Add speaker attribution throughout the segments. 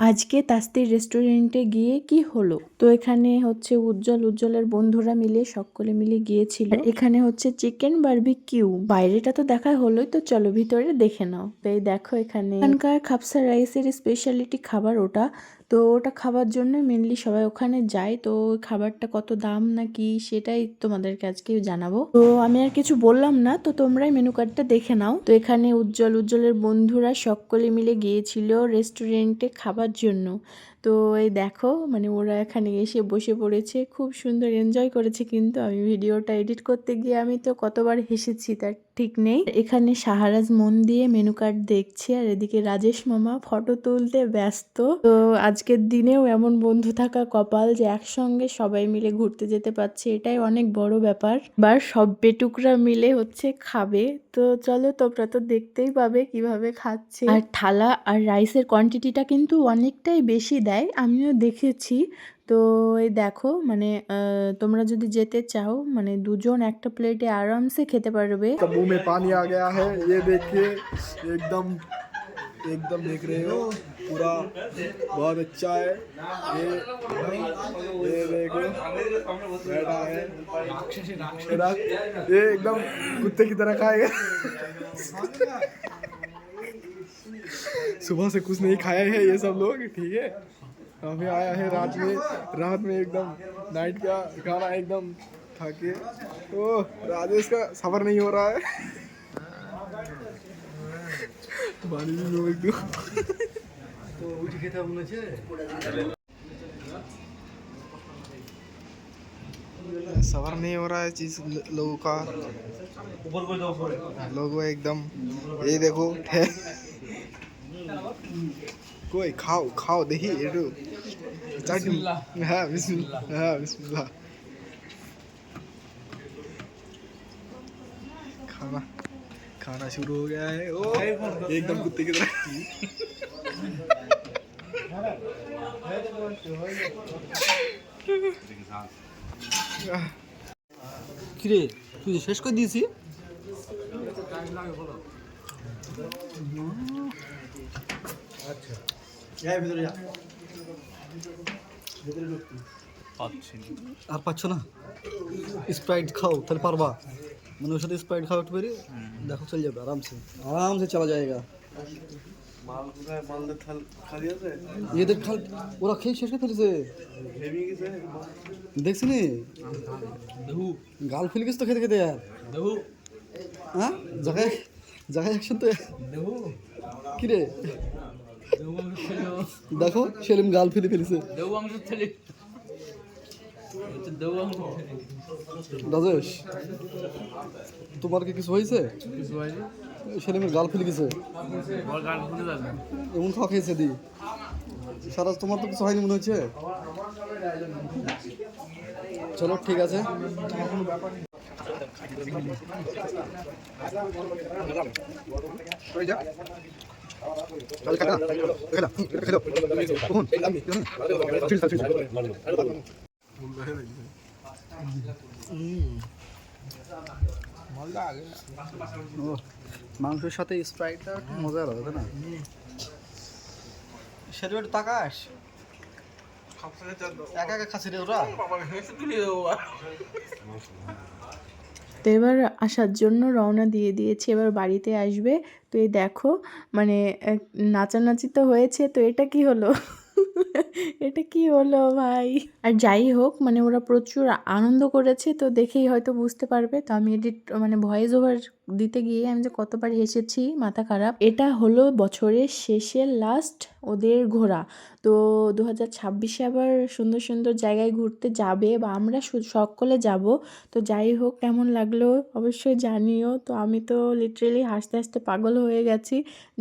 Speaker 1: আজকে তাস্তির রেস্টুরেন্টে গিয়ে কি হলো, তো এখানে হচ্ছে উজ্জ্বলের বন্ধুরা মিলে সকলে মিলে গিয়েছিল। এখানে হচ্ছে চিকেন বারবিকিউ, বাইরেটা তো দেখা হলোই, তো চলো ভিতরে দেখে নাও। তো এই দেখো এখানকার খাপসা রাইসের স্পেশালিটি খাবার ওটা। তো ওটা খাবার জন্য মেনলি সবাই ওখানে যায়। তো খাবারটা কত দাম নাকি সেটাই তোমাদেরকে আজকে জানাবো। তো আমি আর কিছু বললাম না, তো তোমরাই মেনু কার্ডটা দেখে নাও। তো এখানে উজ্জ্বলের বন্ধুরা সকলে মিলে গিয়েছিল রেস্টুরেন্টে খাবার জন্য। তো এই দেখো ওরা এখানে এসে বসে পড়েছে, খুব সুন্দর এনজয় করেছে। কিন্তু আমি ভিডিওটা এডিট করতে গিয়ে আমি তো কতবার হেসেছি তার ঠিক নেই। এখানে শাহরাজ মন দিয়ে মেনু কার্ড দেখছে, আর এদিকে রাজেশ মামা ফটো তুলতে ব্যস্ত। তো আজকের দিনেও এমন বন্ধু থাকা কপাল যে একসঙ্গে সবাই মিলে ঘুরতে যেতে পারছে, এটাই অনেক বড় ব্যাপার। সব বেটুকরা মিলে হচ্ছে খাবে। তো চলো, তোমরা তো দেখতেই পাবে কিভাবে খাচ্ছে। আর থালা আর রাইসের কোয়ান্টিটিটা কিন্তু অনেকটাই বেশি দেয়, আমিও দেখেছি। তো এই দেখো তোমরা যদি যেতে চাও দুজন একটা প্লেটে আরামসে খেতে পারবে।
Speaker 2: मुंह में पानी आ गया है, ये देखिए। एकदम एकदम देख रहे हो, पूरा बहुत अच्छा है। ये देखो बैठा है, ये एकदम कुत्ते की तरह खाएगा। सुबह से कुछ नहीं खाया है ये सब लोग, ठीक है। अभी आया है रात में एकदम नाइट का खाना एकदम खा के। तो राजेश का सफर नहीं हो रहा है। पानी भी लो एक दो। तो उठ के था मुझे सफर नहीं हो रहा है चीज लोगों का। लोगों एकदम ये देखो कोई खाओ खाओ देखिए चटनी। हाँ बिस्मिल्लाह, हाँ बिस्मिल्लाह। खाना खाना शुरू हो गया है। ओ एकदम कुत्ते की तरह।
Speaker 3: কিরে তুই শেষ করে দিয়েছি? আর পাচ্ছ না? স্প্রাইট খাও তাহলে পারবা। ওর সাথে স্প্রাইট খাও একটু পেরে দেখো চলে যাবে আরামসে আরামসে চলা যায়গা। এদের খাল ওরা খেয়ে শেষ করে ফেলেছে, দেখছি নি গাল ফেলে গেছে তো খেতে খেতে। আর হ্যাঁ জায়গায় জায়গায় একশন তো কিরে দেখো সেলিম গাল ফেলে ফেলেছে। রাজেশ তোমার কি কিছু হয়েছে? সেলিমের গাল ফেলে গেছে, এমন খাওয়া খেয়েছে দি সারা। তোমার তো কিছু হয়নি মনে হচ্ছে। চলো ঠিক আছে। মাংসের সাথে স্প্রাইটটা মজা আলাদা তাই না? সেটা একটু তাকাস, একা একা খাচ্ছি রে ওরা।
Speaker 1: তো এবার আসার জন্য রওনা দিয়ে দিয়েছে, এবার বাড়িতে আসবে। তো এই দেখো নাচানাচি তো হয়েছে, তো এটা কি হলো? এটা কি হলো ভাই? আর যাই হোক ওরা প্রচুর আনন্দ করেছে, তো দেখেই হয়তো বুঝতে পারবে। তো আমি এডিট ভয়েস ওভার দিতে গিয়ে আমি যে কতবার হেসেছি মাথা খারাপ। এটা হলো বছরের শেষের লাস্ট ওদের ঘোরা। তো 2026-এ আবার সুন্দর সুন্দর জায়গায় ঘুরতে যাবে, বা আমরা সকলে যাব। তো যাই হোক কেমন লাগলো অবশ্যই জানিও। তো আমি তো লিটারেলি হাসতে হাসতে পাগল হয়ে গেছি।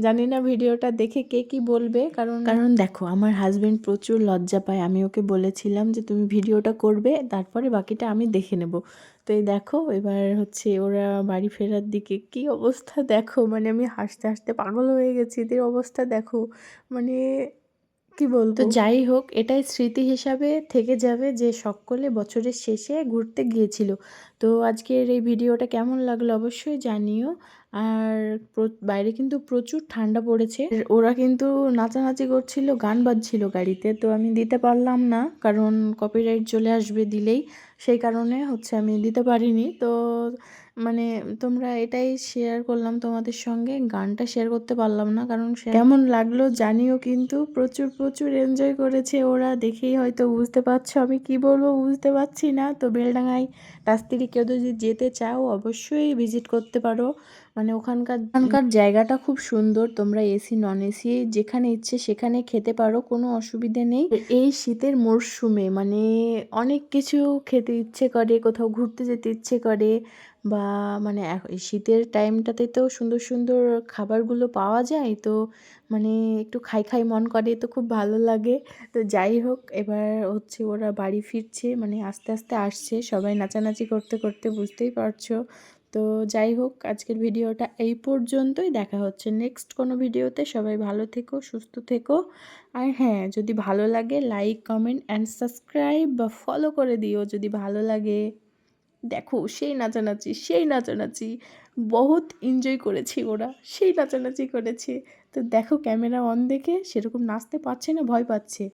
Speaker 1: জানি না ভিডিওটা দেখে কে কি বলবে, কারণ দেখো আমার হাজবেন্ড প্রচুর লজ্জা পায়। আমি ওকে বলেছিলাম যে তুমি ভিডিওটা করবে, তারপরে বাকিটা আমি দেখে নেব। তো এই দেখো এবার হচ্ছে ওরা বাড়ি ফেরার দিকে কি অবস্থা দেখো, আমি হাসতে হাসতে পাগল হয়ে গেছি। এদের অবস্থা দেখো, কি বলবো, তো যাই হোক এটাই স্মৃতি হিসাবে থেকে যাবে যে সকলে বছরের শেষে ঘুরতে গিয়েছিল। তো আজকের এই ভিডিওটা কেমন লাগলো অবশ্যই জানিও। আর বাইরে কিন্তু প্রচুর ঠান্ডা পড়েছে। আর ওরা কিন্তু নাচানাচি করছিল, গান বাজছিল গাড়িতে, তো আমি দিতে পারলাম না কারণ কপিরাইট চলে আসবে দিলেই, সেই কারণে হচ্ছে আমি দিতে পারিনি। তো মানে তোমরা এটাই শেয়ার করলাম তোমাদের সঙ্গে, গানটা শেয়ার করতে পারলাম না কারণ কেমন লাগলো জানিও। কিন্তু প্রচুর প্রচুর এনজয় করেছে ওরা, দেখেই হয়তো বুঝতে পারছো আমি কি বলবো বুঝতে পারছি না। তো বেলডাঙায় রাজতীরে কেউ যদি যেতে চাও অবশ্যই ভিজিট করতে পারো। মানে ওখানকার জায়গাটা খুব সুন্দর, তোমরা এসি নন এসি যেখানে ইচ্ছে সেখানে খেতে পারো, কোনো অসুবিধে নেই। এই শীতের মরশুমে মানে অনেক কিছু খেতে ইচ্ছে করে, কোথাও ঘুরতে যেতে ইচ্ছে করে, বা মানে এই শীতের টাইমটাতে তো সুন্দর সুন্দর খাবারগুলো পাওয়া যায়, তো মানে একটু খাই খাই মন করে, তো খুব ভালো লাগে। তো যাই হোক এবার হচ্ছে ওরা বাড়ি ফিরছে, মানে আস্তে আস্তে আসছে, সবাই নাচানাচি করতে করতে, বুঝতেই পারছো। তো যাই হোক আজকের ভিডিওটা এই পর্যন্তই, দেখা হচ্ছে নেক্সট কোনো ভিডিওতে। সবাই ভালো থেকো, সুস্থ থেকো। আর হ্যাঁ, যদি ভালো লাগে লাইক কমেন্ট অ্যান্ড সাবস্ক্রাইব বা ফলো করে দিও যদি ভালো লাগে। দেখো সেই নাচানাচি, সেই নাচানাচি, বহুত এনজয় করেছি ওরা, সেই নাচানাচি করেছে। তো দেখো ক্যামেরা অন দেখে সেরকম নাচতে পারছে না, ভয় পাচ্ছে।